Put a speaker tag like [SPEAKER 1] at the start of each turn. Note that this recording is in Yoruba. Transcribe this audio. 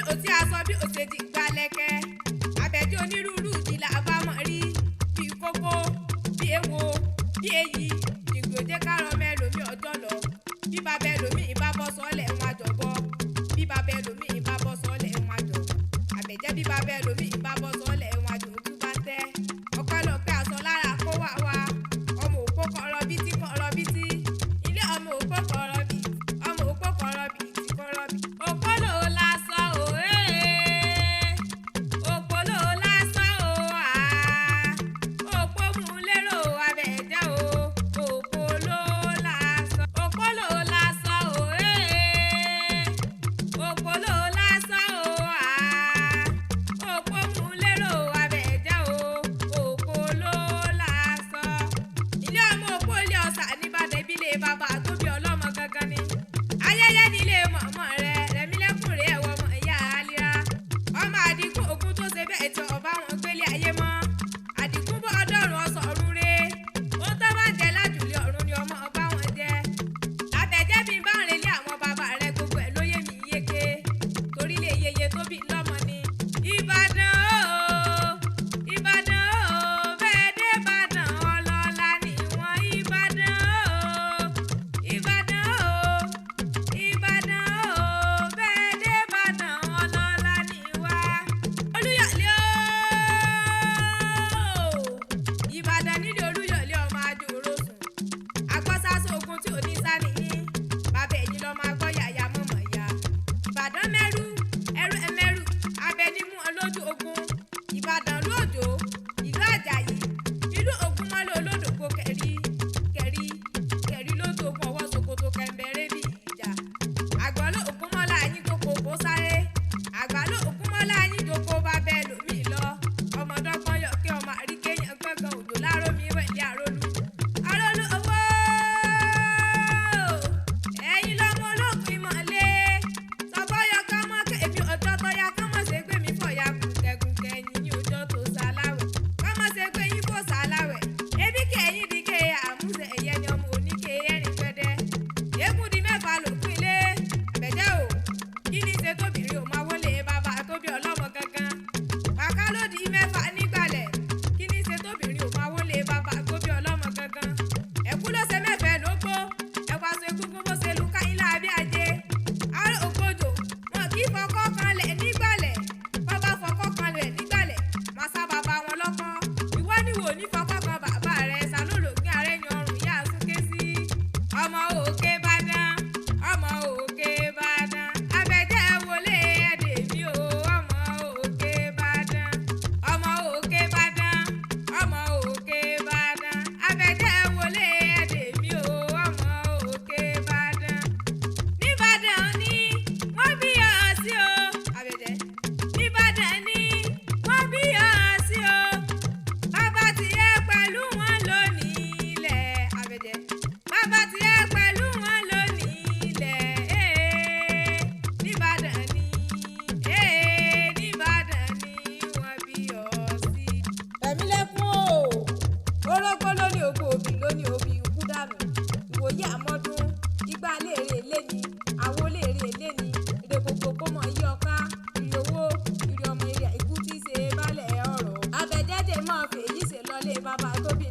[SPEAKER 1] ò tí aṣọ bí ò ṣe di gbalẹ̀kẹ́ Àbẹ̀dé onírúurú ìdílé àbámọ̀ rí bí kókó bí èwo bí èyí ìgbòjé kárọ̀ mẹ́lòmí ọjọ́ lọ bí bàbá ẹlòmí ìbá bọ́ sọ́lẹ̀ ń wájọ bọ́ bí bàbá ẹlòmí ìbá bọ́ sọ́lẹ̀ ń wájọ Àbẹ̀jẹ́ bí bàbá ẹlòmí ìbá bọ́ sọ́lẹ̀ ń wájọ ojú bá tẹ́ ọpẹ́lọpẹ́ aṣọ lára kó wà wá ọmọ òpó kọ̀rọ̀ bítí ilé ọmọ òpó kọ̀rọ̀ bí ọmọ òpó kọ̀rọ̀ bí ti kọ̀rọ̀ bí òpó lò lásán òwe òpó lò lásán òwà òpó mú lérò Àbẹ̀jẹ́ o òpó lò lásán òpó lò lásán òwe òpó lò lásán òwà òpó mú lérò Àbẹ̀jẹ́ o òpó lò lásán ilé ọmọ òpó ilé ọ̀sà níbàdàn ìbílẹ̀ bàbá tó bí ọlọ́mọ gangan ni ayẹyẹ nílé mọ̀mọ́ rẹ̀ Rẹ̀mílẹ́kùn rẹ̀ ẹ̀wọ̀ ọmọ ìyá Alira ọmọ Àdìgún Ògún tó ṣe bẹ́ẹ̀ tí ọba wọn gbélé ayé mọ́ Àdìgún bọ́ ọdọ́rùn ọsàn ọ̀run re ó tó bá jẹ lájùlé ọ̀run ni ọmọ ọba wọn jẹ Àbẹ̀jẹ́ bí bá ń relé àwọn bàbá rẹ̀ gbogbo ẹ̀ lóye mi yéke torí lè yeye tó bí lọ́mọ ni Ìbàdàn Ìbàdàn bẹ́ẹ̀ dé Ìbàdàn ọlọ́lá ni wọ́n Ìbàdàn Ìbàdàn Ìbàdàn bẹ́ẹ̀ dé Ìbàdàn ọlọ́lá ni wá Olúyọ̀lé Ìbàdàn nílé Olúyọ̀lé ọmọ àjòrò sùn agbọ́sásó ogun tí ò ní sá nìyí bàbá ẹ̀yìn lọ́mọ agbọ́ yàyà mọ̀mọ́ ìyá Ìbàdàn mẹ́rù ẹrú ẹmẹ́rù Abẹnímú olójú ogun Ìbàdàn lóòjó ìlú Àjàyí ìlú Ògúnmọ́lá olódògbò kẹrí kẹrí kẹrí lójú ogun ọwọ́ Sòkòtò kẹ̀mbẹ̀rẹ̀ bí ìjà àgbọ̀ló Ògúnmọ́lá yín tó kókó sáré àgbàló Ògúnmọ́lá yín tó kó bá bẹ́ẹ̀ lómi lọ ọmọdọ́gbọ́n yọ kí ọmọ àríkéyàn gbọ̀ngàn òjò lárómi wẹ̀lẹ́ àrólú àrólú owó ẹ̀yin lọ́mọ olókùn ìmọ̀lé sọ́bọ́yọ kan mọ́ kébí ọjọ́ tọ́yá kán mọ̀ ṣe gbé mi fọ̀yà gùnkẹ̀gùnkẹ̀ ẹ̀yìn ní ọjọ́ tó sáláwẹ̀ kán mọ̀ ṣe gbé yín fò sáláwẹ̀ ebi kẹ̀yìn di ké àmúṣe ẹ̀yẹ ni ọmọ oníke ẹ̀rìn pẹ́dẹ́ èkú di mẹ́fà lòkùn ilé Àbẹ̀jẹ́ o kí ni ṣe tóbìnrin ò máa wọlé bàbá tó bí ọlọ́mọ gangan pàká ló di mẹ́fà nígbàlẹ̀ kí ni ṣe tóbìnrin ò máa wọlé bàbá tó bí ọlọ́mọ gangan ẹ̀kú ló ṣe mẹ́fẹ̀ẹ́ lógbó ẹ̀wà ṣe egungun bó ṣe lu káyínlá bí ajé àárò ògbójò wọn kì í fọkọ́ kan lẹ̀ nígbàlẹ̀ bàbá fọkọ́ kan lẹ̀ nígbàlẹ̀ máa sá bàbá wọn lọ́kọ́ ìwọ ni wò ní fọkọ́ kan bàbá rẹ̀ sálólògbé àrẹ́yìn ọrùn yá súnké sí ọmọ òkè Ìbàdàn ọmọ òkè Ìbàdàn Àbẹ̀jẹ́ wọlé ẹ̀dẹ̀ mi o ọmọ òkè Ìbàdàn ọmọ òkè Ìbàdàn ọmọ òkè Ìbàdàn Àbẹ̀jẹ́ wọlé ẹ̀dẹ̀ mi o ọmọ òkè Ìbàdàn níbàdàn ni wọ́n bí ọ sí o Àbẹ̀jẹ́ níbàdàn ni wọ́n bí ọ sí o bàbá tiẹ̀ pẹ̀lú wọn lónìí ilẹ̀ Àbẹ̀jẹ́ bàbá tiẹ̀ pẹ̀lú wọn lónìí ilẹ̀ níbàdàn ni níbàdàn ni wọ́n bí ọ sí. Rẹ̀mílẹ́kùn o orógbó lónìí ògbó òbí lónìí òbí ikú dànù ìwòye àmọ́dún igbá léèrè léni àwo léèrè léni èrè gbogbo kó mọ iye ọká ìrì owó ìrì ọmọ ìrì ikú tí í ṣe bálẹ̀ ọ̀rọ̀ Àbẹ̀jẹ́ dè mọ́ fèyí ṣe lọlé bàbá tó bí